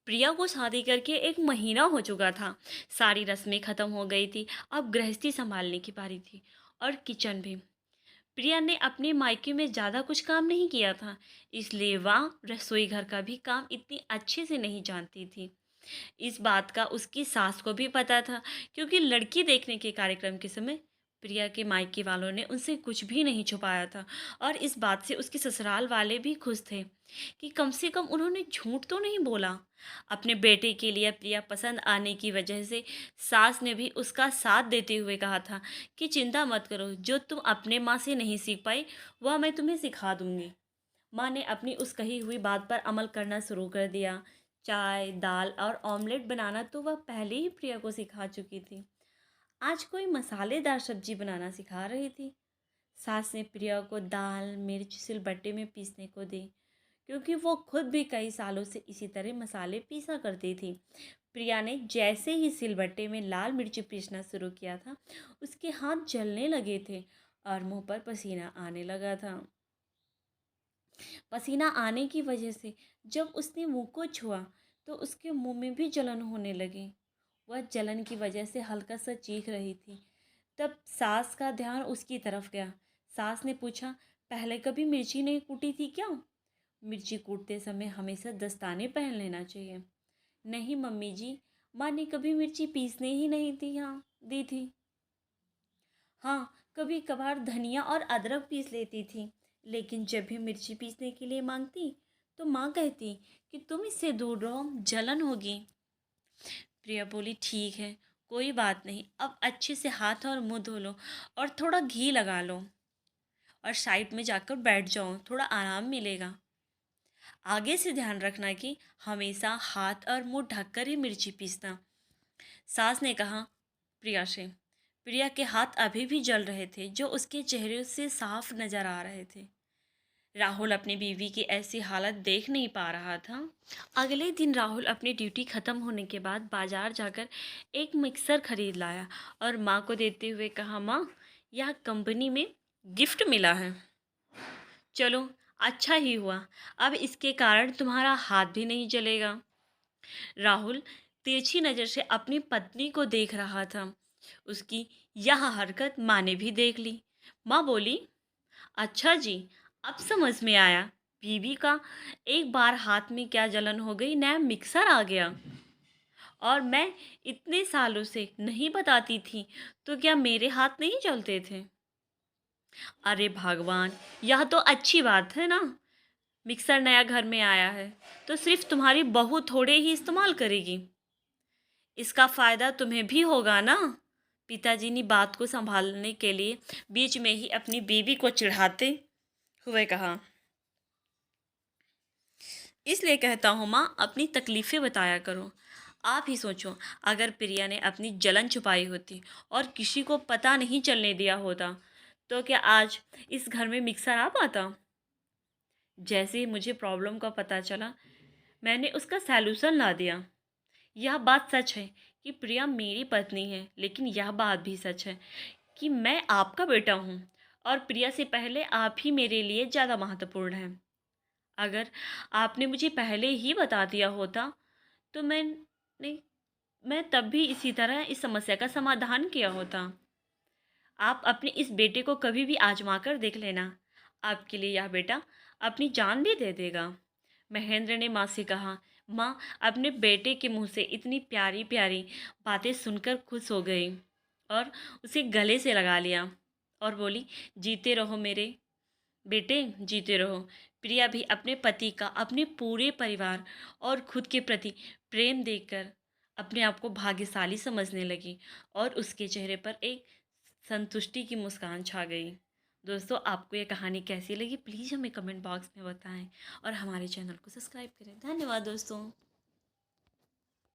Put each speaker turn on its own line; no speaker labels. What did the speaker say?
प्रिया को शादी करके 1 महीना हो चुका था। सारी रस्में ख़त्म हो गई थी, अब गृहस्थी सँभालने की बारी थी और किचन भी। प्रिया ने अपने मायके में ज़्यादा कुछ काम नहीं किया था, इसलिए वह रसोई घर का भी काम इतनी अच्छे से नहीं जानती थी। इस बात का उसकी सास को भी पता था, क्योंकि लड़की देखने के कार्यक्रम के समय प्रिया के मायके वालों ने उनसे कुछ भी नहीं छुपाया था और इस बात से उसके ससुराल वाले भी खुश थे कि कम से कम उन्होंने झूठ तो नहीं बोला। अपने बेटे के लिए प्रिया पसंद आने की वजह से सास ने भी उसका साथ देते हुए कहा था कि चिंता मत करो, जो तुम अपने माँ से नहीं सीख पाई वह मैं तुम्हें सिखा दूंगी। माँ ने अपनी उस कही हुई बात पर अमल करना शुरू कर दिया। चाय, दाल और ऑमलेट बनाना तो वह पहले ही प्रिया को सिखा चुकी थी। आज कोई मसालेदार सब्जी बनाना सिखा रही थी। सास ने प्रिया को दाल मिर्च सिलबट्टे में पीसने को दी, क्योंकि वो खुद भी कई सालों से इसी तरह मसाले पीसा करती थी। प्रिया ने जैसे ही सिलबट्टे में लाल मिर्च पीसना शुरू किया था, उसके हाथ जलने लगे थे और मुंह पर पसीना आने लगा था। पसीना आने की वजह से जब उसने मुंह को छुआ तो उसके मुंह में भी जलन होने लगी। वह जलन की वजह से हल्का सा चीख रही थी। तब सास का ध्यान उसकी तरफ गया। सास ने पूछा, पहले कभी मिर्ची नहीं कूटी थी क्या? मिर्ची कूटते समय हमेशा दस्ताने पहन लेना चाहिए। नहीं मम्मी जी, माँ ने कभी मिर्ची पीसने ही नहीं दी, हाँ दी थी। हाँ, कभी कभार धनिया और अदरक पीस लेती थी, लेकिन जब भी मिर्ची पीसने के लिए मांगती तो माँ कहती कि तुम इससे दूर रहो, जलन होगी। प्रिया बोली, ठीक है, कोई बात नहीं, अब अच्छे से हाथ और मुंह धो लो और थोड़ा घी लगा लो और साइड में जाकर बैठ जाओ, थोड़ा आराम मिलेगा। आगे से ध्यान रखना कि हमेशा हाथ और मुंह ढककर ही मिर्ची पीसना। सास ने कहा प्रिया से। प्रिया के हाथ अभी भी जल रहे थे, जो उसके चेहरे से साफ नजर आ रहे थे। राहुल अपनी बीवी की ऐसी हालत देख नहीं पा रहा था। अगले दिन राहुल अपनी ड्यूटी खत्म होने के बाद बाजार जाकर एक मिक्सर खरीद लाया और माँ को देते हुए कहा, माँ, यह कंपनी में गिफ्ट मिला है, चलो अच्छा ही हुआ, अब इसके कारण तुम्हारा हाथ भी नहीं जलेगा। राहुल तिरछी नज़र से अपनी पत्नी को देख रहा था। उसकी यह हरकत माँ ने भी देख ली। माँ बोली, अच्छा जी, अब समझ में आया, बीवी का एक बार हाथ में क्या जलन हो गई, नया मिक्सर आ गया और मैं इतने सालों से नहीं बताती थी तो क्या मेरे हाथ नहीं जलते थे? अरे भगवान, यह तो अच्छी बात है ना, मिक्सर नया घर में आया है तो सिर्फ तुम्हारी बहू थोड़े ही इस्तेमाल करेगी, इसका फ़ायदा तुम्हें भी होगा ना। पिताजी ने बात को संभालने के लिए बीच में ही अपनी बीवी को चिढ़ाते हुए कहा, इसलिए कहता हूँ माँ, अपनी तकलीफ़ें बताया करो। आप ही सोचो, अगर प्रिया ने अपनी जलन छुपाई होती और किसी को पता नहीं चलने दिया होता तो क्या आज इस घर में मिक्सर आ पाता? जैसे ही मुझे प्रॉब्लम का पता चला, मैंने उसका सैल्यूशन ला दिया। यह बात सच है कि प्रिया मेरी पत्नी है, लेकिन यह बात भी सच है कि मैं आपका बेटा हूँ और प्रिया से पहले आप ही मेरे लिए ज़्यादा महत्वपूर्ण हैं। अगर आपने मुझे पहले ही बता दिया होता तो मैं तब भी इसी तरह इस समस्या का समाधान किया होता। आप अपने इस बेटे को कभी भी आजमा कर देख लेना, आपके लिए यह बेटा अपनी जान भी दे देगा। महेंद्र ने माँ से कहा। माँ अपने बेटे के मुंह से इतनी प्यारी प्यारी बातें सुनकर खुश हो गई और उसे गले से लगा लिया और बोली, जीते रहो मेरे बेटे, जीते रहो। प्रिया भी अपने पति का अपने पूरे परिवार और खुद के प्रति प्रेम देखकर अपने आप को भाग्यशाली समझने लगी और उसके चेहरे पर एक संतुष्टि की मुस्कान छा गई। दोस्तों, आपको ये कहानी कैसी लगी प्लीज़ हमें कमेंट बॉक्स में बताएं और हमारे चैनल को सब्सक्राइब करें। धन्यवाद दोस्तों।